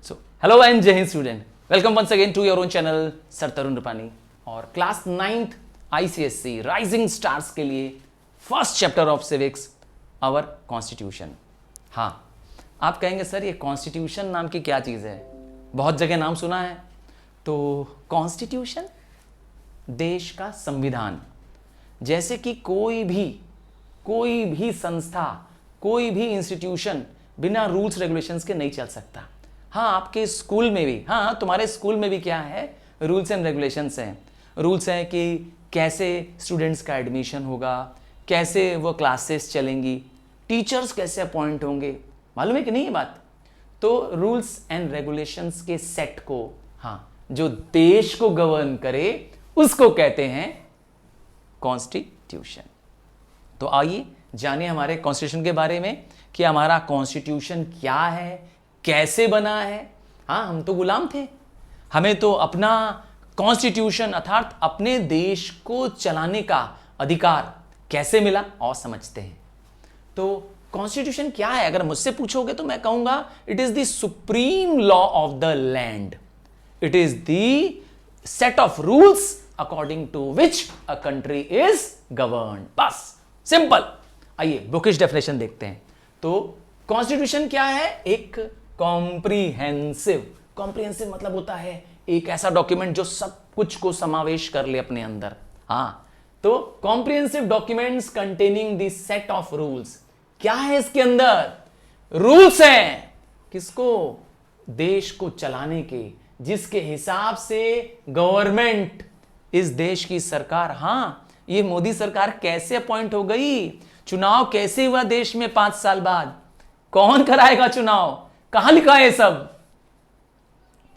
Hello and Jai Hind student, welcome once again to your own channel sir Tarun Rupani. और class 9th ICSC rising stars के लिए first chapter of civics our constitution. हाँ, आप कहेंगे sir ये constitution नाम की क्या चीज़ है, बहुत जगह नाम सुना है। तो कॉन्स्टिट्यूशन देश का संविधान। जैसे कि कोई भी संस्था, कोई भी इंस्टीट्यूशन बिना रूल्स रेगुलेशंस के नहीं चल सकता। हाँ, आपके स्कूल में भी, हाँ तुम्हारे स्कूल में भी क्या है, रूल्स एंड रेगुलेशंस हैं। रूल्स हैं कि कैसे स्टूडेंट्स का एडमिशन होगा, कैसे वो क्लासेस चलेंगी, टीचर्स कैसे अपॉइंट होंगे, मालूम है कि नहीं ये बात। तो रूल्स एंड रेगुलेशंस के सेट को, हाँ, जो देश को गवर्न करे उसको कहते हैं कॉन्स्टिट्यूशन। तो आइए जाने हमारे कॉन्स्टिट्यूशन के बारे में कि हमारा कॉन्स्टिट्यूशन क्या है, कैसे बना है। हाँ, हम तो गुलाम थे, हमें तो अपना कॉन्स्टिट्यूशन अर्थात अपने देश को चलाने का अधिकार कैसे मिला और समझते हैं। तो कॉन्स्टिट्यूशन क्या है, अगर मुझसे पूछोगे तो मैं कहूंगा it is the supreme law of the land. It is the set of rules according to which a country is governed. बस सिंपल। आइए बुकिश डेफिनेशन देखते हैं। तो कॉन्स्टिट्यूशन क्या है, एक कॉम्प्रिहेंसिव मतलब होता है एक ऐसा डॉक्यूमेंट जो सब कुछ को समावेश कर ले अपने अंदर। हाँ, तो comprehensive documents containing the set of rules. क्या है इसके अंदर? रूल्स हैं किसको, देश को चलाने के, जिसके हिसाब से गवर्नमेंट, इस देश की सरकार, हाँ ये मोदी सरकार कैसे अपॉइंट हो गई, चुनाव कैसे हुआ देश में 5 साल बाद, कौन कराएगा चुनाव, कहां लिखा है सब,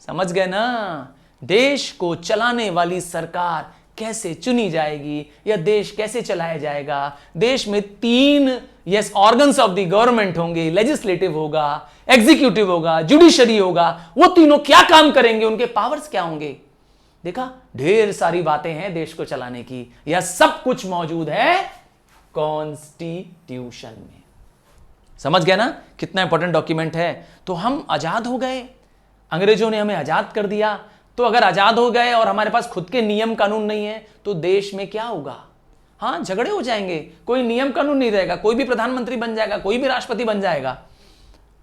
समझ गए ना। देश को चलाने वाली सरकार कैसे चुनी जाएगी या देश कैसे चलाया जाएगा। देश में 3 ऑर्गन्स ऑफ द गवर्नमेंट होंगे, लेजिस्लेटिव होगा, एग्जीक्यूटिव होगा, जुडिशरी होगा। वो तीनों क्या काम करेंगे, उनके पावर्स क्या होंगे। देखा, ढेर सारी बातें हैं देश को चलाने की, यह सब कुछ मौजूद है कॉन्स्टिट्यूशन में। समझ गया ना कितना इंपॉर्टेंट डॉक्यूमेंट है। तो हम आजाद हो गए, अंग्रेजों ने हमें आजाद कर दिया। तो अगर आजाद हो गए और हमारे पास खुद के नियम कानून नहीं है तो देश में क्या होगा, हाँ झगड़े हो जाएंगे, कोई नियम कानून नहीं रहेगा, कोई भी प्रधानमंत्री बन जाएगा, कोई भी राष्ट्रपति बन जाएगा।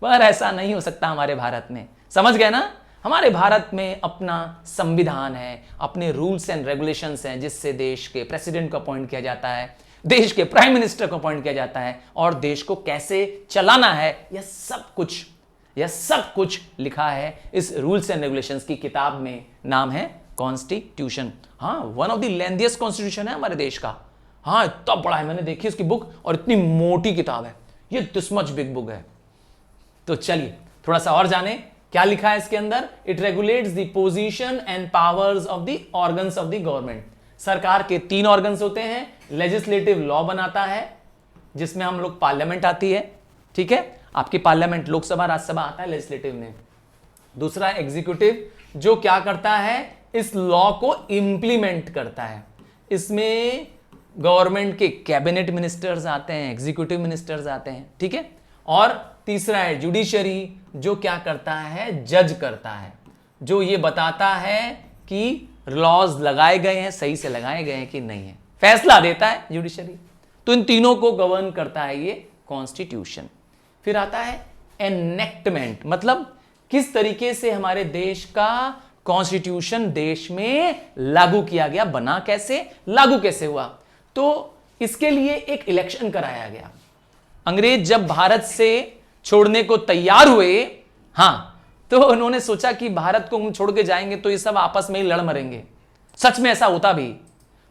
पर ऐसा नहीं हो सकता हमारे भारत में, समझ गए ना। हमारे भारत में अपना संविधान है, अपने रूल्स एंड रेगुलेशंस हैं, जिससे देश के प्रेसिडेंट को अपॉइंट किया जाता है, देश के प्राइम मिनिस्टर को अपॉइंट किया जाता है, और देश को कैसे चलाना है यह सब कुछ लिखा है इस रूल्स एंड रेगुलेशंस की किताब में। नाम है कॉन्स्टिट्यूशन। हाँ, one of the lengthiest constitution है हमारे देश का। हाँ, इतना बड़ा है, मैंने देखी उसकी बुक, और इतनी मोटी किताब है, ये दिस मच बिग बुक है। तो चलिए थोड़ा सा और जाने क्या लिखा है इसके अंदर। It regulates the position and powers of the organs of the government. सरकार के 3 ऑर्गन्स होते हैं। लेजिस्लेटिव लॉ बनाता है, जिसमें हम लोग पार्लियामेंट आती है, ठीक है, आपकी पार्लियामेंट लोकसभा राज्यसभा आता है लेजिस्लेटिव में। दूसरा एग्जीक्यूटिव, जो क्या करता है, इस लॉ को इंप्लीमेंट करता है। इसमें गवर्नमेंट के कैबिनेट मिनिस्टर्स आते हैं, एग्जीक्यूटिव मिनिस्टर्स आते हैं, ठीक है। और तीसरा है जुडिशरी, जो क्या करता है, जज करता है, जो ये बताता है कि लॉज लगाए गए हैं, सही से लगाए गए हैं कि नहीं है, फैसला देता है जुडिशरी। तो इन तीनों को गवर्न करता है ये कॉन्स्टिट्यूशन। फिर आता है एनेक्टमेंट, मतलब किस तरीके से हमारे देश का कॉन्स्टिट्यूशन देश में लागू किया गया, बना कैसे, लागू कैसे हुआ। तो इसके लिए एक इलेक्शन कराया गया। अंग्रेज जब भारत से छोड़ने को तैयार हुए, हाँ, तो उन्होंने सोचा कि भारत को हम छोड़ के जाएंगे तो ये सब आपस में ही लड़ मरेंगे। सच में ऐसा होता भी,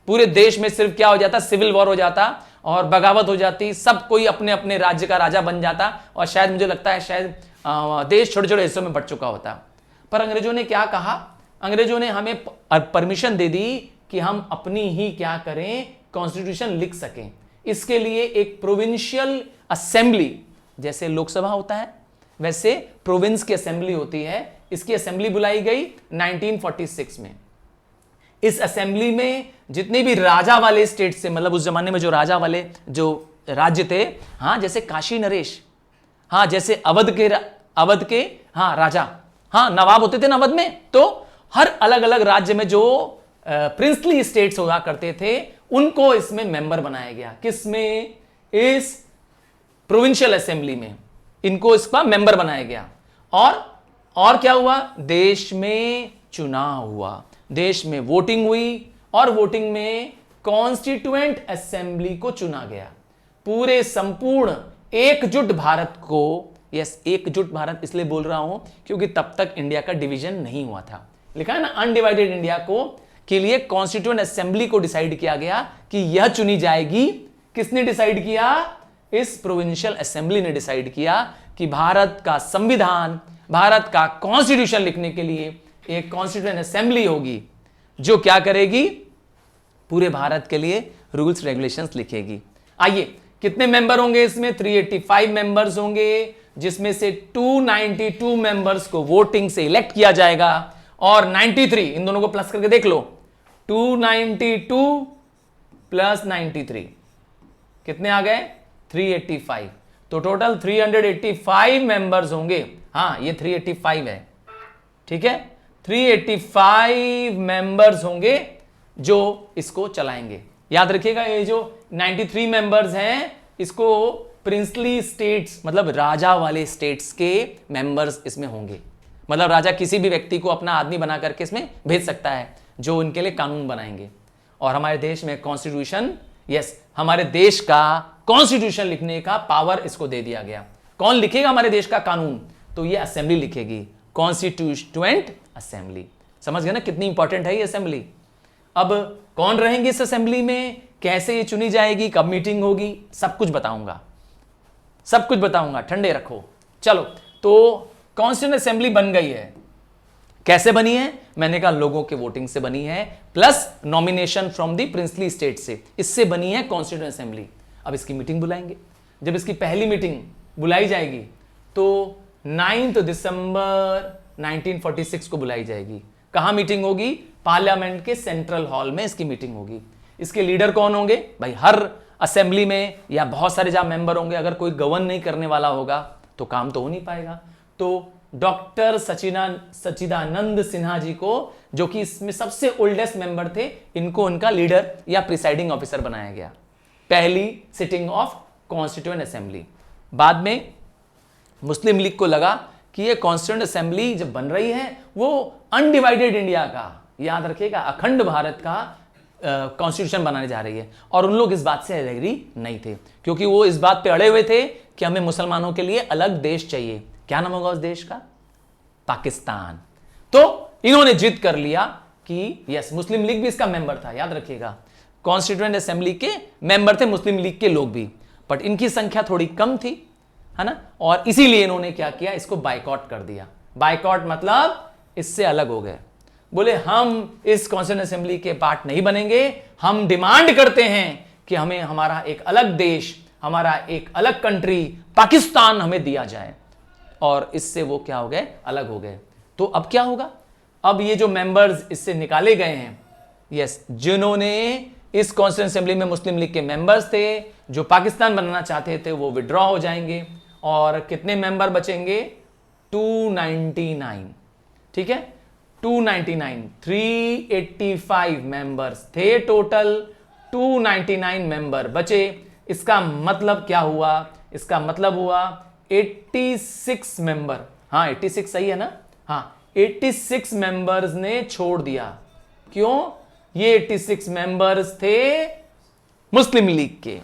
पूरे देश में सिर्फ क्या हो जाता, सिविल वॉर हो जाता और बगावत हो जाती, सब कोई अपने अपने राज्य का राजा बन जाता, और शायद मुझे लगता है शायद देश छोटे छोटे हिस्सों में बंट चुका होता। पर अंग्रेजों ने क्या कहा, अंग्रेजों ने हमें परमिशन दे दी कि हम अपनी ही क्या करें, कॉन्स्टिट्यूशन लिख सकें। इसके लिए एक प्रोविंशियल असेंबली, जैसे लोकसभा होता है वैसे प्रोविंस की असेंबली होती है, इसकी असेंबली बुलाई गई 1946 में। इस असेंबली में जितने भी राजा वाले स्टेट से, मतलब उस जमाने में जो राजा वाले जो राज्य थे, हाँ, जैसे काशी नरेश, हाँ, जैसे अवध के हाँ राजा, हाँ, नवाब होते थे नवद में, तो हर अलग अलग राज्य में जो प्रिंसली स्टेट्स हुआ करते थे उनको इसमें मेंबर बनाया गया। किसमें? इस प्रोविंशियल असेंबली में इनको इसका मेंबर बनाया गया। और क्या हुआ? देश में चुनाव हुआ, देश में वोटिंग हुई और वोटिंग में कॉन्स्टिट्यूएंट असेंबली को चुना गया। पूरे संपूर्ण एकजुट भारत को, यस एकजुट भारत इसलिए बोल रहा हूं क्योंकि तब तक इंडिया का डिवीजन नहीं हुआ था। लिखा है ना, अनडिवाइडेड इंडिया को के लिए कॉन्स्टिट्यूएंट असेंबली को डिसाइड किया गया कि यह चुनी जाएगी। किसने डिसाइड किया? इस प्रोविंशियल असेंबली ने डिसाइड किया कि भारत का संविधान, भारत का कॉन्स्टिट्यूशन लिखने के लिए एक कॉन्स्टिट्यूएंट असेंबली होगी जो क्या करेगी? पूरे भारत के लिए रूल्स रेगुलेशंस लिखेगी। आइए, कितने मेंबर होंगे इसमें? 385 मेंबर्स होंगे, जिसमें से 292 मेंबर्स को वोटिंग से इलेक्ट किया जाएगा और 93, इन दोनों को प्लस करके देख लो, 292 प्लस 93 कितने आ गए? 385। तो टोटल 385 मेंबर्स होंगे। हां, ये 385 है, ठीक है। 385 मेंबर्स होंगे जो इसको चलाएंगे। याद रखिएगा, ये जो 93 मेंबर्स हैं इसको प्रिंसली स्टेट्स मतलब राजा वाले स्टेट्स के मेंबर्स इसमें होंगे। मतलब राजा किसी भी व्यक्ति को अपना आदमी बना करके इसमें भेज सकता है जो उनके लिए कानून बनाएंगे। और हमारे देश में कॉन्स्टिट्यूशन, यस, हमारे देश का कॉन्स्टिट्यूशन लिखने का पावर इसको दे दिया गया। कौन लिखेगा हमारे देश का कानून? तो ये असेंबली लिखेगी, कॉन्स्टिट्यूएंट असेंबली। समझ गए ना कितनी इंपॉर्टेंट है ये असेंबली। अब कौन रहेंगे इस असेंबली में, कैसे ये चुनी जाएगी, कब मीटिंग होगी, सब कुछ बताऊंगा, सब कुछ बताऊंगा, ठंडे रखो। चलो, तो कॉन्स्टिट्यूएंट असेंबली बन गई है। कैसे बनी है? मैंने कहा लोगों के वोटिंग से बनी है, plus nomination from the princely state से, इससे बनी है कॉन्स्टिट्यूएंट असेंबली। अब इसकी मीटिंग बुलाएंगे। जब इसकी पहली मीटिंग बुलाई जाएगी तो 9 दिसंबर 1946 को बुलाई जाएगी। कहां मीटिंग होगी? पार्लियामेंट के सेंट्रल हॉल में इसकी मीटिंग होगी। इसके लीडर कौन होंगे? भाई हर असेंबली में या बहुत सारे जहां मेंबर होंगे, अगर कोई गवर्न नहीं करने वाला होगा तो काम तो हो नहीं पाएगा। तो डॉक्टर सच्चिदानंद सिन्हा जी को, जो कि इसमें सबसे ओल्डेस्ट मेंबर थे, इनको उनका लीडर या प्रिसाइडिंग ऑफिसर बनाया गया। पहली सिटिंग ऑफ कॉन्स्टिट्यूएंट असेंबली। बाद में मुस्लिम लीग को लगा कि ये कॉन्स्टिट्यूएंट असेंबली जब बन रही है वो अनडिवाइडेड इंडिया का, याद रखिएगा, अखंड भारत का कॉन्स्टिट्यूशन बनाने जा रही है। और उन लोग इस बात से एग्री नहीं थे, क्योंकि वो इस बात पे अड़े हुए थे कि हमें मुसलमानों के लिए अलग देश चाहिए। क्या नाम होगा उस देश का? पाकिस्तान। तो इन्होंने जिद कर लिया कि यस, मुस्लिम लीग भी इसका मेंबर था, याद रखिएगा, कॉन्स्टिट्यूएंट असेंबली के मेंबर थे मुस्लिम लीग के लोग भी, बट इनकी संख्या थोड़ी कम थी, है ना। और इसीलिए इन्होंने क्या किया? इसको बायकॉट कर दिया। बायकॉट मतलब इससे अलग हो गए। बोले हम इस कॉन्स्टिट्यूएंट असेंबली के पार्ट नहीं बनेंगे, हम डिमांड करते हैं कि हमें हमारा एक अलग देश, हमारा एक अलग कंट्री पाकिस्तान हमें दिया जाए। और इससे वो क्या हो गए? अलग हो गए। तो अब क्या होगा? अब ये जो मेंबर्स इससे निकाले गए हैं, यस, जिन्होंने इस कॉन्स्टिट्यूएंट असेंबली में मुस्लिम लीग के मेंबर्स थे, जो पाकिस्तान बनाना चाहते थे, वो विड्रॉ हो जाएंगे। और कितने मेंबर बचेंगे? 299, ठीक है, 299। 385 मेंबर्स थे टोटल, 299 मेंबर बचे। इसका मतलब क्या हुआ? इसका मतलब हुआ 86 मेंबर, हाँ 86 सही है ना, हाँ 86 मेंबर्स ने छोड़ दिया। क्यों? ये 86 मेंबर्स थे मुस्लिम लीग के,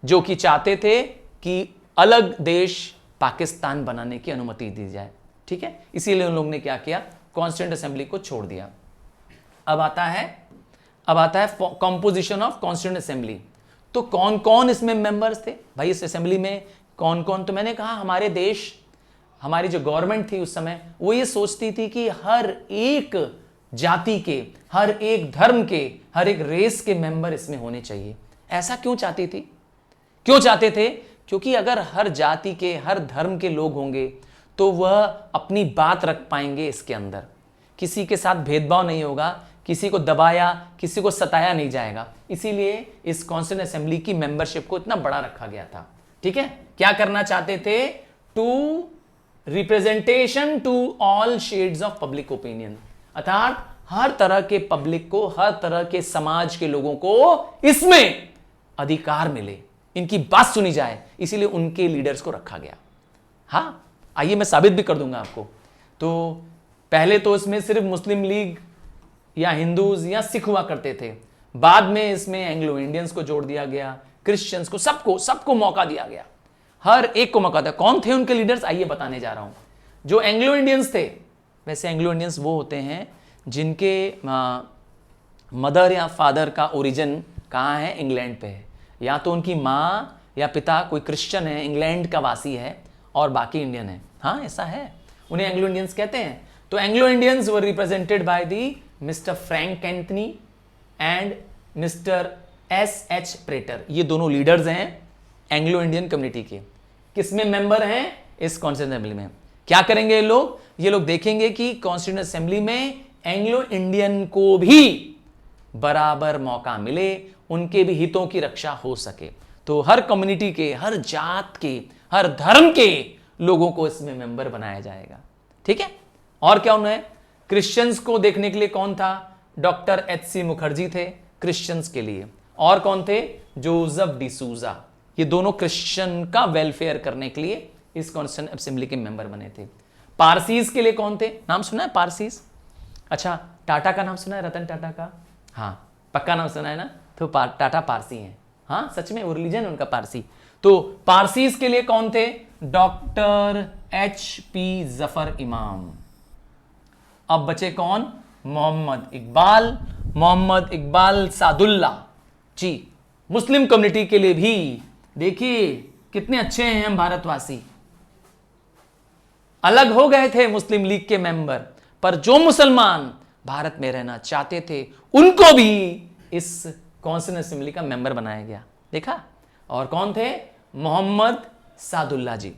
जो कि चाहते थे कि अलग देश पाकिस्तान बनाने की अनुमति दी जाए, ठीक है। इसीलिए उन लोगों ने क्या किया? कॉन्स्टिट्यूएंट असेंबली को छोड़ दिया। अब आता है कॉम्पोजिशन ऑफ कॉन्स्टिट्यूएंट असेंबली। तो कौन कौन इसमें मेंबर्स थे भाई इस असेंबली में? कौन कौन? तो मैंने कहा हमारे देश, हमारी जो गवर्नमेंट थी उस समय, वो ये सोचती थी कि हर एक जाति के, हर एक धर्म के, हर एक रेस के मेंबर इसमें होने चाहिए। ऐसा क्यों चाहती थी? क्यों चाहते थे? क्योंकि अगर हर जाति के, हर धर्म के लोग होंगे तो वह अपनी बात रख पाएंगे इसके अंदर। किसी के साथ भेदभाव नहीं होगा, किसी को दबाया, किसी को सताया नहीं जाएगा। इसीलिए इस कॉन्स्टिट्यूएंट असेंबली की मेंबरशिप को इतना बड़ा रखा गया था, ठीक है। क्या करना चाहते थे? Representation to all shades of public opinion, अर्थात हर तरह के पब्लिक को, हर तरह के समाज के लोगों को इसमें अधिकार मिले, इनकी बात सुनी जाए, इसीलिए उनके लीडर्स को रखा गया। हां, आइए मैं साबित भी कर दूंगा आपको। तो पहले तो इसमें सिर्फ मुस्लिम लीग या हिंदूज या सिख हुआ करते थे, बाद में इसमें एंग्लो इंडियंस को जोड़ दिया गया, क्रिश्चियंस को, सबको मौका दिया गया, हर एक को मौका दिया। कौन थे उनके लीडर्स, आइए बताने जा रहा हूं। जो एंग्लो इंडियंस थे, वैसे एंग्लो इंडियंस वो होते हैं जिनके मदर या फादर का ओरिजिन कहाँ है, इंग्लैंड पे है, या तो उनकी माँ या पिता कोई क्रिश्चियन है, इंग्लैंड का वासी है, और बाकी इंडियन है। हाँ, ऐसा है, उन्हें एंग्लो इंडियंस कहते हैं। तो Anglo Indians were represented by the Mr Frank Anthony and Mr S H. Prater. ये दोनों लीडर्स हैं एंग्लो इंडियन कम्युनिटी के। किसमें मेंबर हैं, इस कॉन्स्टिट्यूएंट असेंबली में। क्या करेंगे ये लोग देखेंगे कि कॉन्स्टिट्यूएंट असेंबली में एंग्लो इंडियन को भी बराबर मौका मिले, उनके भी हितों की रक्षा हो सके। तो हर कम्युनिटी के, हर जात के, हर धर्म के लोगों को इसमें मेंबर बनाया जाएगा। ठीक है। और क्या उन्हें क्रिश्चियंस को देखने के लिए कौन था, डॉक्टर एच.सी. मुखर्जी थे क्रिश्चियंस के लिए, और कौन थे, जोसेफ डिसूजा। ये दोनों क्रिश्चियन का वेलफेयर करने के लिए इस कॉन्स्टिट्यूएंट असेंबली के मेंबर बने थे। पारसीज के लिए कौन थे, नाम सुना है पारसीज? अच्छा, टाटा का नाम सुना है, रतन टाटा का? हाँ, पक्का नाम सुना है ना। तो टाटा पारसी हैं। हाँ, सच में वो रिलीजन है उनका पारसी। तो पारसीज के लिए कौन थे, डॉक्टर H.P. जफर इमाम। अब बचे कौन, मोहम्मद इकबाल सादुल्ला जी। मुस्लिम कम्युनिटी के लिए भी देखिए कितने अच्छे हैं हम भारतवासी। अलग हो गए थे मुस्लिम लीग के मेंबर, पर जो मुसलमान भारत में रहना चाहते थे उनको भी इस कॉन्स्टिट्यूएंट असेंबली का मेंबर बनाया गया। देखा। और कौन थे, मोहम्मद सादुल्ला जी,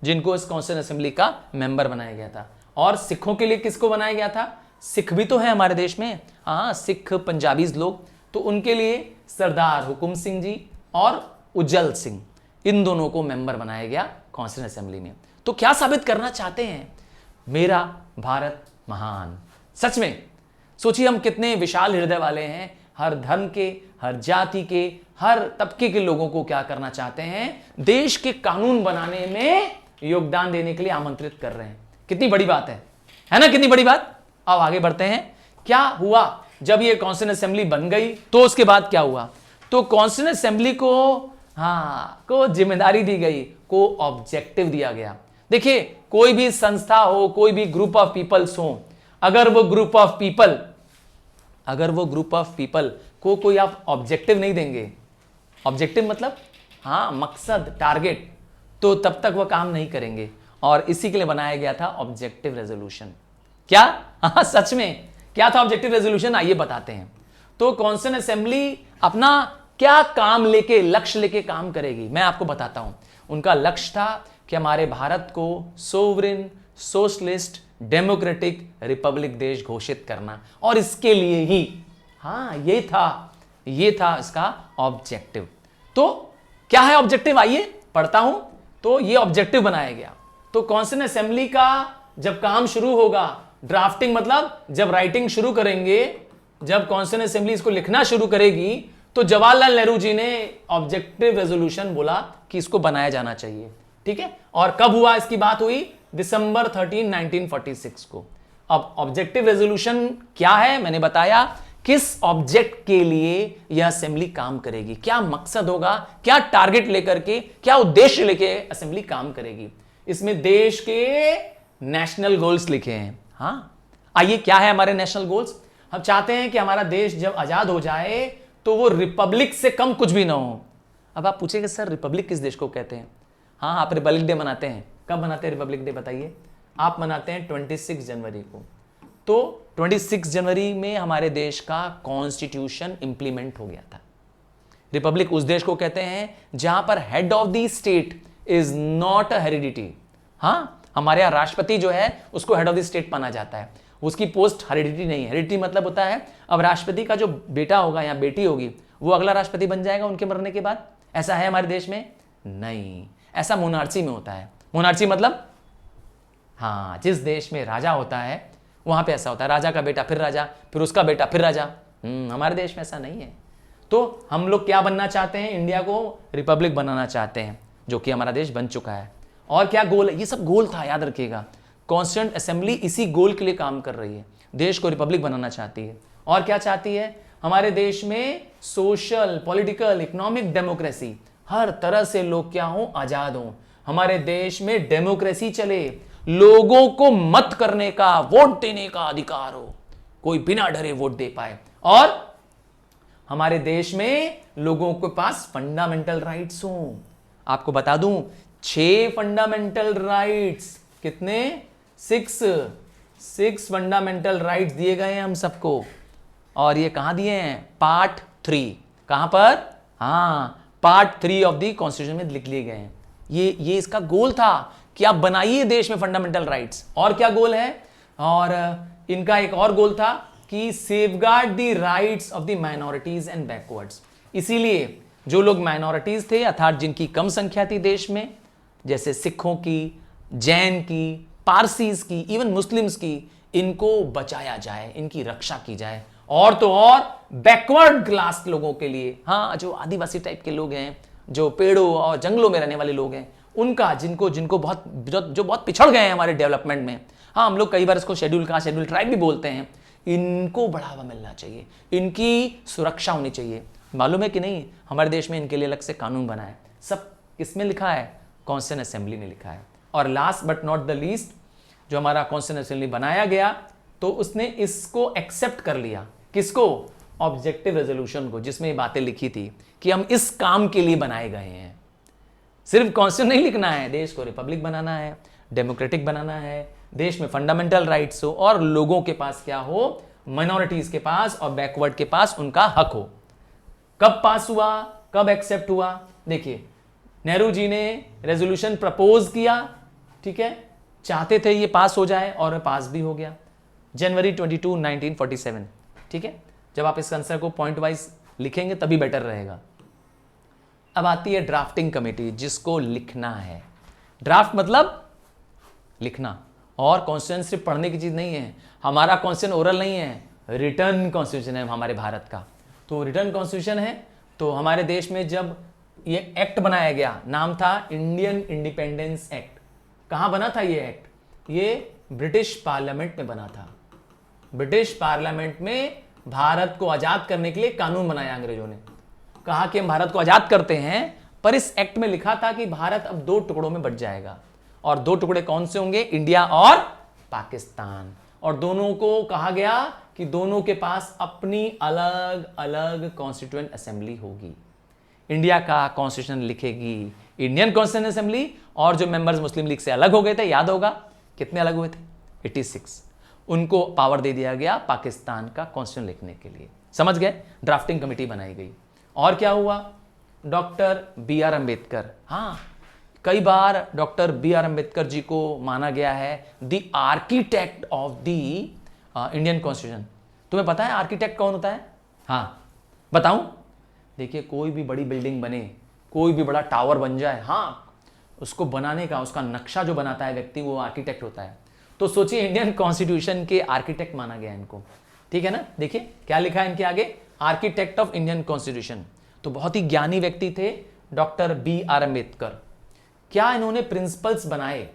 जिनको इस कॉन्स्टिट्यूएंट असेंबली का मेंबर बनाया गया था। और सिखों के लिए किसको बनाया गया था, सिख भी तो है हमारे देश में। हाँ, सिख पंजाबीज लोग, तो उनके लिए सरदार हुकुम सिंह जी और उज्जवल सिंह, इन दोनों को मेंबर बनाया गया कॉन्स्टिट्यूएंट असेंबली में। तो क्या साबित करना चाहते हैं, मेरा भारत महान। सच में सोचिए हम कितने विशाल हृदय वाले हैं, हर धर्म के, हर जाति के, हर तबके के लोगों को क्या करना चाहते हैं, देश के कानून बनाने में योगदान देने के लिए आमंत्रित कर रहे हैं। कितनी बड़ी बात है ना, कितनी बड़ी बात। अब आगे बढ़ते हैं। क्या हुआ जब ये कॉन्स्टिट्यूएंट असेंबली बन गई, तो उसके बाद क्या हुआ, तो कॉन्स्टिट्यूएंट असेंबली को जिम्मेदारी दी गई, को ऑब्जेक्टिव दिया गया। देखिए, कोई भी संस्था हो, कोई भी ग्रुप ऑफ पीपल्स हो, अगर वो ग्रुप ऑफ पीपल को कोई आप ऑब्जेक्टिव नहीं देंगे, ऑब्जेक्टिव मतलब मकसद, टारगेट, तो तब तक वह काम नहीं करेंगे। और इसी के लिए बनाया गया था ऑब्जेक्टिव रेजोल्यूशन। क्या, सच में क्या था ऑब्जेक्टिव रेजोल्यूशन, आइए बताते हैं। तो कॉन्स्टिट्यूएंट असेंबली अपना क्या काम लेके, लक्ष्य लेके काम करेगी, मैं आपको बताता हूं। उनका लक्ष्य था कि हमारे भारत को सोवरेन, सोशलिस्ट, डेमोक्रेटिक रिपब्लिक देश घोषित करना, और इसके लिए ही ये था इसका ऑब्जेक्टिव। तो क्या है ऑब्जेक्टिव, आइए पढ़ता हूं। तो ये ऑब्जेक्टिव बनाया गया। तो कॉन्स्टिट्यूएंट असेंबली का जब काम शुरू होगा, ड्राफ्टिंग मतलब जब राइटिंग शुरू करेंगे, जब कॉन्स्टिट्यूएंट असेंबली इसको लिखना शुरू करेगी, तो जवाहरलाल नेहरू जी ने ऑब्जेक्टिव रेजोल्यूशन बोला कि इसको बनाया जाना चाहिए। ठीक है। और कब हुआ, इसकी बात हुई दिसंबर 13, 1946 को। अब ऑब्जेक्टिव रेजोल्यूशन क्या है, मैंने बताया किस ऑब्जेक्ट के लिए यह असेंबली काम करेगी, क्या मकसद होगा, क्या टारगेट लेकर के, क्या उद्देश्य लेके असेंबली काम करेगी। इसमें देश के नेशनल गोल्स लिखे हैं। आइए, क्या है हमारे नेशनल गोल्स। हम चाहते हैं कि हमारा देश जब आजाद हो जाए तो वो रिपब्लिक से कम कुछ भी ना हो। अब आप पूछेंगे सर रिपब्लिक किस देश को कहते हैं। आप रिपब्लिक डे मनाते हैं, कब मनाते हैं रिपब्लिक डे बताइए। आप मनाते हैं 26 जनवरी को। तो 26 जनवरी में हमारे देश का कॉन्स्टिट्यूशन इंप्लीमेंट हो गया था। रिपब्लिक उस देश को कहते हैं जहां पर head of the state is not a heredity. हमारे यहां राष्ट्रपति जो है उसको हेड ऑफ द स्टेट माना जाता है, उसकी पोस्ट हेरिडिटी नहीं है। हेरिडिटी मतलब होता है अब राष्ट्रपति का जो बेटा होगा या बेटी होगी वो अगला राष्ट्रपति बन जाएगा उनके मरने के बाद। ऐसा है हमारे देश में नहीं, ऐसा मोनार्ची में होता है। मोनार्ची मतलब हाँ, जिस देश में राजा होता है वहां पे ऐसा होता है, राजा का बेटा फिर राजा, फिर उसका बेटा फिर राजा। हमारे देश में ऐसा नहीं है। तो हम लोग क्या बनना चाहते हैं? इंडिया को रिपब्लिक बनाना चाहते हैं, जो कि हमारा देश बन चुका है। और क्या गोल है? ये सब गोल था, याद रखिएगा। कॉन्स्टिट्यूएंट असेंबली इसी गोल के लिए काम कर रही है, देश को रिपब्लिक बनाना चाहती है। और क्या चाहती है? हमारे देश में सोशल, पॉलिटिकल, इकोनॉमिक डेमोक्रेसी, हर तरह से लोग क्या हो? आजाद हो। हमारे देश में डेमोक्रेसी चले, लोगों को मत करने का, वोट देने का अधिकार हो, कोई बिना डरे वोट दे पाए। और हमारे देश में लोगों के पास फंडामेंटल राइट्स हो। आपको बता दूं, 6 फंडामेंटल राइट्स, कितने? 6 फंडामेंटल राइट्स दिए गए हैं हम सबको। और ये कहां दिए हैं? पार्ट 3। कहां पर? हाँ, पार्ट 3 ऑफ द कॉन्स्टिट्यूशन में लिख लिए गए हैं। ये इसका गोल था कि आप बनाइए देश में फंडामेंटल राइट्स। और क्या गोल है? और इनका एक और गोल था कि safeguard the rights of the minorities and backwards. इसीलिए जो लोग माइनॉरिटीज थे, अर्थात जिनकी कम संख्या थी देश में, जैसे सिखों की, जैन की, पारसीज की, इवन मुस्लिम्स की, इनको बचाया जाए, इनकी रक्षा की जाए। और तो और बैकवर्ड क्लास लोगों के लिए, हाँ, जो आदिवासी टाइप के लोग हैं, जो पेड़ों और जंगलों में रहने वाले लोग हैं, उनका, जिनको बहुत जो बहुत पिछड़ गए हैं हमारे डेवलपमेंट में, हाँ, हम लोग कई बार इसको शेड्यूल कास्ट, शेड्यूल ट्राइब भी बोलते हैं, इनको बढ़ावा मिलना चाहिए, इनकी सुरक्षा होनी चाहिए। मालूम है कि नहीं, हमारे देश में इनके लिए अलग से कानून बना है। सब किसमें लिखा है? कॉन्स्टिट्यूएंट असेंबली में लिखा है। और last but not the least, जो हमारा कॉन्स्टिट्यूएंट असेंबली बनाया गया, तो उसने इसको एक्सेप्ट कर लिया। किसको? ऑब्जेक्टिव रेजोल्यूशन को, जिसमें ये बातें लिखी थी कि हम इस काम के लिए बनाए गए हैं। सिर्फ कॉन्स्टिट्यूशन नहीं लिखना है, देश को रिपब्लिक बनाना है, डेमोक्रेटिक बनाना है, देश में फंडामेंटल राइट्स हो, और लोगों के पास क्या हो? माइनॉरिटीज के पास और बैकवर्ड के पास उनका हक हो। कब पास हुआ? कब एक्सेप्ट हुआ? देखिए, नेहरू जी ने रेजोल्यूशन प्रपोज किया, ठीक है, चाहते थे ये पास हो जाए, और पास भी हो गया, जनवरी 22, 1947। ठीक है, जब आप इस आंसर को पॉइंट वाइज लिखेंगे तभी बेटर रहेगा। अब आती है ड्राफ्टिंग कमेटी, जिसको लिखना है। ड्राफ्ट मतलब लिखना। और कॉन्स्टिट्यूशन सिर्फ पढ़ने की चीज नहीं है, हमारा कॉन्स्टिट्यूशन ओरल नहीं है, रिटर्न कॉन्स्टिट्यूशन है हमारे भारत का। तो रिटर्न कॉन्स्टिट्यूशन है। तो हमारे देश में जब ये एक्ट बनाया गया, नाम था इंडियन इंडिपेंडेंस एक्ट। कहां बना था ये एक्ट? ये ब्रिटिश पार्लियामेंट में बना था। ब्रिटिश पार्लियामेंट में भारत को आजाद करने के लिए कानून बनाया अंग्रेजों ने। कहा कि हम भारत को आजाद करते हैं, पर इस एक्ट में लिखा था कि भारत अब 2 टुकड़ों में बंट जाएगा। और 2 टुकड़े कौन से होंगे? इंडिया और पाकिस्तान। और दोनों को कहा गया कि दोनों के पास अपनी अलग अलग कॉन्स्टिट्यूएंट असेंबली होगी। इंडिया का कॉन्स्टिट्यूशन लिखेगी इंडियन कॉन्स्टिट्यूएंट असेंबली, और जो मेंबर्स मुस्लिम लीग से अलग हो गए थे, याद होगा कितने अलग हुए थे? 86। उनको पावर दे दिया गया पाकिस्तान का कॉन्स्टिट्यूशन लिखने के लिए। समझ गए? ड्राफ्टिंग कमेटी बनाई गई। और क्या हुआ? डॉक्टर बी आर अंबेडकर, हाँ, कई बार doctor B are Ambedkar ji को माना गया है the architect of the Indian constitution. तुम्हें पता है आर्किटेक्ट कौन होता है? हाँ, बताऊं? देखिए, कोई भी बड़ी बिल्डिंग बने, कोई भी बड़ा टावर बन जाए, हाँ, उसको बनाने का, उसका नक्शा जो बनाता है व्यक्ति, वो आर्किटेक्ट होता है। तो सोचिए, इंडियन कॉन्स्टिट्यूशन के आर्किटेक्ट माना गया इनको। ठीक है ना? देखिए क्या लिखा है इनके आगे, आर्किटेक्ट ऑफ इंडियन कॉन्स्टिट्यूशन। तो बहुत ही ज्ञानी व्यक्ति थे डॉक्टर बी आर अंबेडकर। क्या इन्होंने प्रिंसिपल्स बनाए?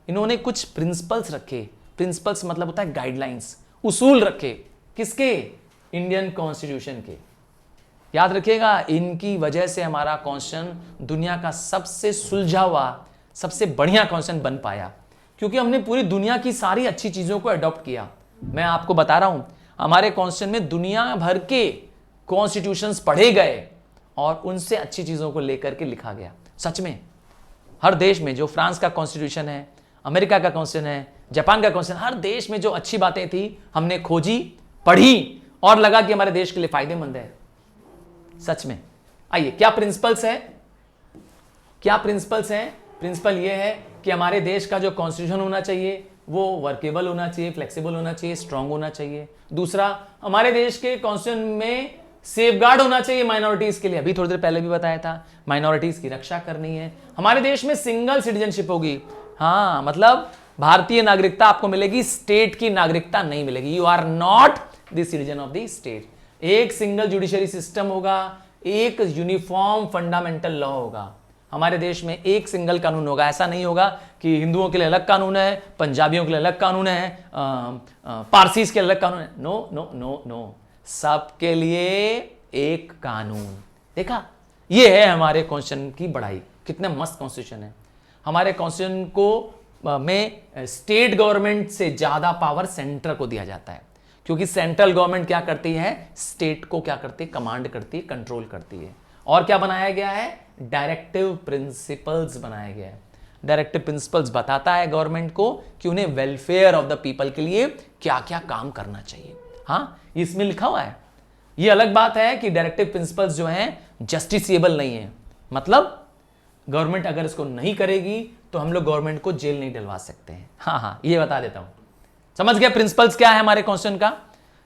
इन्होंने कुछ प्रिंसिपल्स रखे। प्रिंसिपल्स मतलब होता है गाइडलाइंस, उसूल रखे। किसके? इंडियन कॉन्स्टिट्यूशन के। याद रखिएगा, इनकी वजह से हमारा कॉन्स्टिट्यूशन दुनिया का सबसे सुलझा हुआ, सबसे बढ़िया कॉन्स्टिट्यूशन बन पाया, क्योंकि हमने पूरी दुनिया की सारी अच्छी चीजों को अडॉप्ट किया। मैं आपको बता रहा हूं, हमारे कॉन्स्टिट्यूशन में दुनिया भर के कॉन्स्टिट्यूशंस पढ़े गए और उनसे अच्छी चीजों को लेकर के लिखा गया। सच में हर देश में, जो फ्रांस का कॉन्स्टिट्यूशन है, अमेरिका का कॉन्स्टिट्यूशन है, जापान का कॉन्स्टिट्यूशन, हर देश में जो अच्छी बातें थी हमने खोजी, पढ़ी, और लगा कि हमारे देश के लिए फायदेमंद है। सच में। आइए, क्या प्रिंसिपल्स है? क्या प्रिंसिपल्स हैं? प्रिंसिपल ये है कि हमारे देश का जो कॉन्स्टिट्यूशन होना चाहिए वो वर्केबल होना चाहिए, फ्लेक्सिबल होना चाहिए, स्ट्रांग होना चाहिए। दूसरा, हमारे देश के कॉन्स्टिट्यूशन में सेफगार्ड होना चाहिए माइनॉरिटीज के लिए। अभी थोड़ी देर पहले भी बताया था, माइनॉरिटीज की रक्षा करनी है। हमारे देश में सिंगल सिटीजनशिप होगी। हाँ, मतलब भारतीय नागरिकता आपको मिलेगी, स्टेट की नागरिकता नहीं मिलेगी। You are not the citizen of the state. एक सिंगल जुडिशरी सिस्टम होगा, एक यूनिफॉर्म फंडामेंटल लॉ होगा। हमारे देश में एक सिंगल कानून होगा। ऐसा नहीं होगा कि हिंदुओं के लिए अलग कानून है, पंजाबियों के लिए अलग कानून है, पारसीज के लिए अलग कानून है। नो नो नो नो, सबके लिए एक कानून। देखा, ये है हमारे कॉन्स्टिट्यूशन की बढ़ाई। कितने मस्त कॉन्स्टिट्यूशन है हमारे कॉन्स्टिट्यूशन को। में स्टेट गवर्नमेंट से ज्यादा पावर सेंटर को दिया जाता है, क्योंकि सेंट्रल गवर्नमेंट क्या करती है, स्टेट को क्या करती है, कमांड करती है, कंट्रोल करती है। और क्या बनाया गया है, डायरेक्टिव प्रिंसिपल्स बनाया गया है। डायरेक्टिव प्रिंसिपल्स बताता है गवर्नमेंट को कि उन्हें वेलफेयर ऑफ द पीपल के लिए क्या क्या काम करना चाहिए। हाँ, इसमें लिखा हुआ है। ये अलग बात है कि डायरेक्टिव प्रिंसिपल्स जो हैं जस्टिसिएबल नहीं है, मतलब गवर्नमेंट अगर इसको नहीं करेगी तो हम लोग गवर्नमेंट को जेल नहीं डलवा सकते हैं। हाँ, ये बता देता हूं। समझ गया प्रिंसिपल्स क्या है हमारे क्वेश्चन का।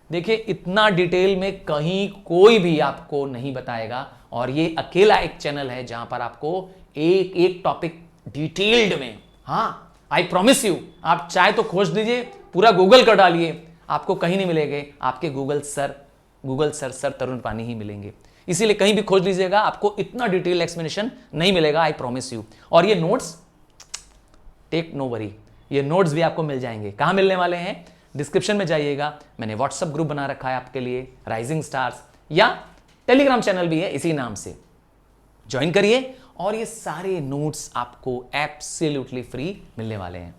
देखिए, इतना डिटेल में कहीं कोई भी आपको नहीं बताएगा, और ये अकेला एक चैनल है जहां पर आपको एक एक टॉपिक डिटेल्ड में, हाँ आई प्रॉमिस यू, आप चाहे तो खोज दीजिए, पूरा गूगल कर डालिए, आपको कहीं नहीं मिलेंगे। आपके गूगल सर तरुण पानी ही मिलेंगे। इसीलिए कहीं भी खोज लीजिएगा, आपको इतना डिटेल एक्सप्लेनेशन नहीं मिलेगा, आई प्रॉमिस यू। और ये नोट्स, टेक नो वरी, ये नोट्स भी आपको मिल जाएंगे। कहां मिलने वाले हैं, डिस्क्रिप्शन में जाइएगा, मैंने व्हाट्सएप ग्रुप बना रखा है आपके लिए, राइजिंग स्टार्स, या टेलीग्राम चैनल भी है इसी नाम से, ज्वाइन करिए। और ये सारे नोट्स आपको एब्सोल्युटली फ्री मिलने वाले हैं।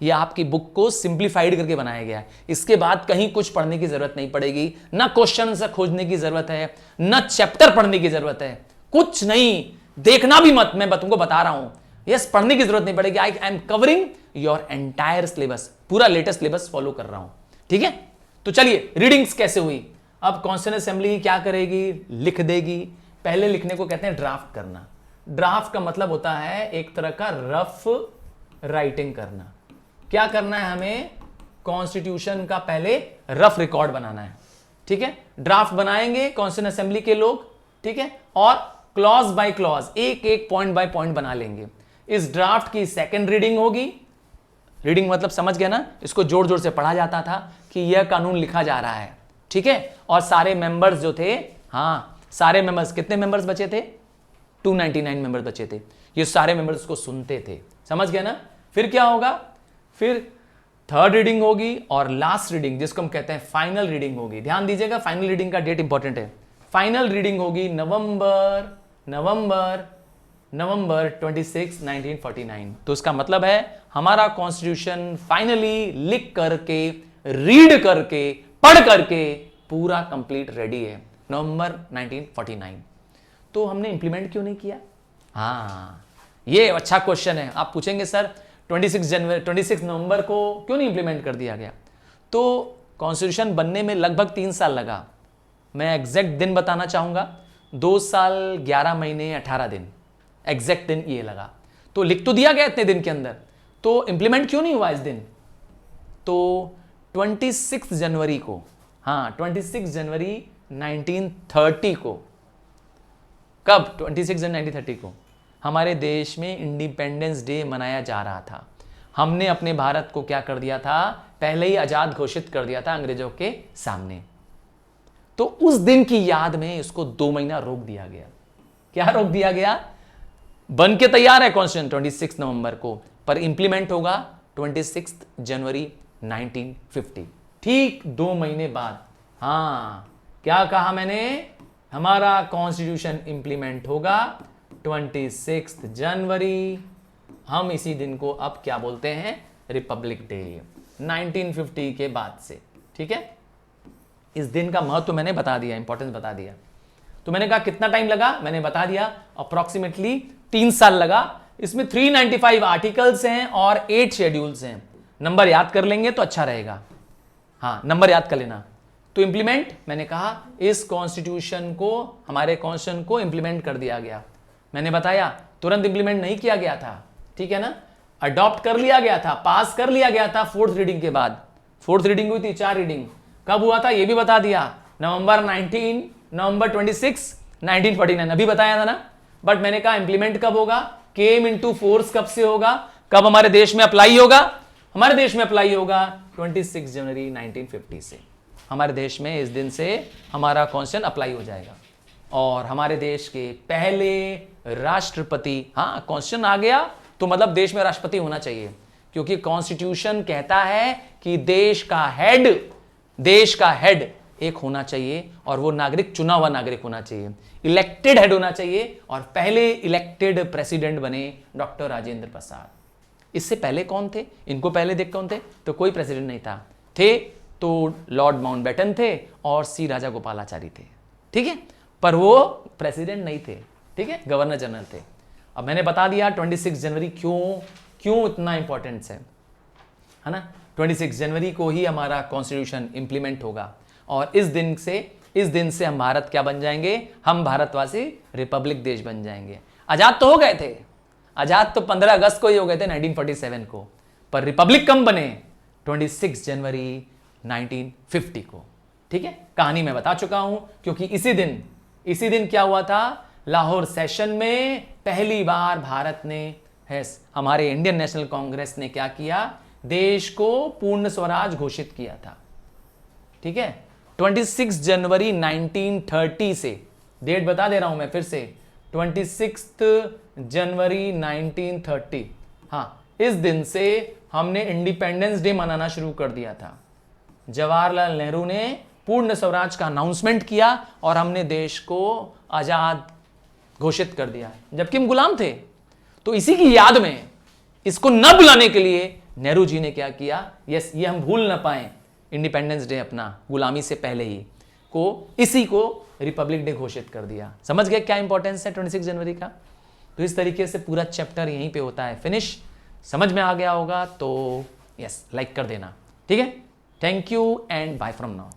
ये आपकी बुक को सिंप्लीफाइड करके बनाया गया है। इसके बाद कहीं कुछ पढ़ने की जरूरत नहीं पड़ेगी, ना क्वेश्चन से खोजने की जरूरत है, ना चैप्टर पढ़ने की जरूरत है, कुछ नहीं, देखना भी मत, मैं तुमको बता रहा हूं। यस, पढ़ने की जरूरत नहीं पड़ेगी। I am covering your entire syllabus, पूरा लेटेस्ट सिलेबस फॉलो कर रहा हूं, ठीक है। तो चलिए, रीडिंग्स कैसे हुई। अब कॉन्स्टिट्यूएंट असेंबली क्या करेगी, लिख देगी। पहले लिखने को कहते हैं ड्राफ्ट करना। ड्राफ्ट का मतलब होता है एक तरह का रफ राइटिंग करना। क्या करना है हमें, कॉन्स्टिट्यूशन का पहले रफ रिकॉर्ड बनाना है, ठीक है। ड्राफ्ट बनाएंगे कॉन्स्टिट्यूएंट असेंबली के लोग, ठीक है, और क्लॉज बाय क्लॉज, एक एक पॉइंट बाय पॉइंट बना लेंगे। इस ड्राफ्ट की सेकंड रीडिंग होगी। रीडिंग मतलब समझ गया ना, इसको जोर जोर से पढ़ा जाता था कि यह कानून लिखा जा रहा है, ठीक है। और सारे मेंबर्स जो थे, हाँ सारे मेंबर्स, कितने मेंबर्स बचे थे, 299 मेंबर्स बचे थे, ये सारे मेंबर्स को सुनते थे। समझ गया ना। फिर क्या होगा, फिर थर्ड रीडिंग होगी और लास्ट रीडिंग, जिसको हम कहते हैं फाइनल रीडिंग होगी। ध्यान दीजिएगा, फाइनल रीडिंग का डेट इंपॉर्टेंट है। फाइनल रीडिंग होगी नवंबर 26, 1949। तो इसका मतलब है हमारा कॉन्स्टिट्यूशन फाइनली लिख करके, रीड करके, पढ़ करके पूरा कंप्लीट रेडी है, नवंबर 1949। तो हमने इंप्लीमेंट क्यों नहीं किया। हाँ, ये अच्छा क्वेश्चन है। आप पूछेंगे सर 26 नवंबर को क्यों नहीं इंप्लीमेंट कर दिया गया। तो कॉन्स्टिट्यूशन बनने में लगभग 3 साल लगा। मैं एग्जैक्ट दिन बताना चाहूंगा, 2 साल 11 महीने 18 दिन, एग्जैक्ट दिन ये लगा। तो लिख तो दिया गया इतने दिन के अंदर, तो इंप्लीमेंट क्यों नहीं हुआ इस दिन। तो 26 जनवरी को, हाँ 26 जनवरी 1930 को, कब, 26 जनवरी 1930 को हमारे देश में इंडिपेंडेंस डे मनाया जा रहा था। हमने अपने भारत को क्या कर दिया था, पहले ही आजाद घोषित कर दिया था अंग्रेजों के सामने। तो उस दिन की याद में इसको 2 महीना रोक दिया गया। क्या रोक दिया गया, बन के तैयार है कॉन्स्टिट्यूशन 26 नवंबर को, पर इंप्लीमेंट होगा 26 जनवरी 1950, ठीक 2 महीने बाद। हाँ, क्या कहा मैंने, हमारा कॉन्स्टिट्यूशन इंप्लीमेंट होगा 26 जनवरी। हम इसी दिन को अब क्या बोलते हैं, रिपब्लिक डे, 1950 के बाद से, ठीक है। इस दिन का महत्व मैंने बता दिया, इंपॉर्टेंस बता दिया। तो मैंने कहा कितना टाइम लगा, मैंने बता दिया, अप्रोक्सीमेटली 3 साल लगा। इसमें 395 आर्टिकल्स हैं और 8 शेड्यूल्स हैं। नंबर याद कर लेंगे तो अच्छा रहेगा, हाँ नंबर याद कर लेना। तो इंप्लीमेंट, मैंने कहा इस कॉन्स्टिट्यूशन को, हमारे कॉन्स्टिट्यूशन को इंप्लीमेंट कर दिया गया। मैंने बताया तुरंत इंप्लीमेंट नहीं किया गया था, ठीक है ना, अडॉप्ट कर लिया गया था, पास कर लिया गया था 4th रीडिंग के बाद। 4th रीडिंग हुई थी, 4 रीडिंग कब हुआ था ये भी बता दिया, नवंबर 26 1949, अभी बताया था ना। बट मैंने कहा इंप्लीमेंट कब होगा, केम इनटू फोर्स कब से होगा, कब हमारे देश में अप्लाई होगा, हमारे देश में अप्लाई होगा 26 जनवरी 1950 से। हमारे देश में इस दिन से हमारा कॉन्स्टिट्यूशन अप्लाई हो जाएगा और हमारे देश के पहले राष्ट्रपति, हाँ कॉन्स्टिट्यूशन आ गया तो मतलब देश में राष्ट्रपति होना चाहिए, क्योंकि कॉन्स्टिट्यूशन कहता है कि देश का हेड एक होना चाहिए और वो नागरिक, चुना हुआ नागरिक होना चाहिए, इलेक्टेड हेड होना चाहिए। और पहले इलेक्टेड प्रेसिडेंट बने डॉक्टर राजेंद्र प्रसाद। इससे पहले कौन थे, इनको पहले देख कौन थे, तो कोई प्रेसिडेंट नहीं था, थे तो लॉर्ड माउंटबेटन थे और सी राजागोपालाचारी थे, ठीक है, पर वो प्रेसिडेंट नहीं थे, ठीक है, गवर्नर जनरल थे। अब मैंने बता दिया 26 जनवरी क्यों इतना इंपॉर्टेंट है ना। 26 जनवरी को ही हमारा कॉन्स्टिट्यूशन इंप्लीमेंट होगा और इस दिन से हम भारत क्या बन जाएंगे, हम भारतवासी रिपब्लिक देश बन जाएंगे। आजाद तो हो गए थे, आजाद तो 15 अगस्त को ही हो गए थे 1947 को, पर रिपब्लिक कब बने, 26 जनवरी 1950 को, ठीक है। कहानी मैं बता चुका हूं, क्योंकि इसी दिन क्या हुआ था, लाहौर सेशन में पहली बार भारत ने, हमारे इंडियन नेशनल कांग्रेस ने क्या किया, देश को पूर्ण स्वराज घोषित किया था, ठीक है। 26 जनवरी 1930 से, डेट बता दे रहा हूं मैं फिर से, 26 जनवरी 1930, हाँ इस दिन से हमने इंडिपेंडेंस डे मनाना शुरू कर दिया था। जवाहरलाल नेहरू ने पूर्ण स्वराज का अनाउंसमेंट किया और हमने देश को आजाद घोषित कर दिया, जबकि हम गुलाम थे। तो इसी की याद में, इसको न बुलाने के लिए नेहरू जी ने क्या किया, ये हम भूल ना पाए, इंडिपेंडेंस डे अपना गुलामी से पहले ही इसी को रिपब्लिक डे घोषित कर दिया। समझ गए क्या इंपॉर्टेंस है 26 जनवरी का। तो इस तरीके से पूरा चैप्टर यहीं पे होता है फिनिश। समझ में आ गया होगा तो यस लाइक कर देना, ठीक है। Thank you and bye from now.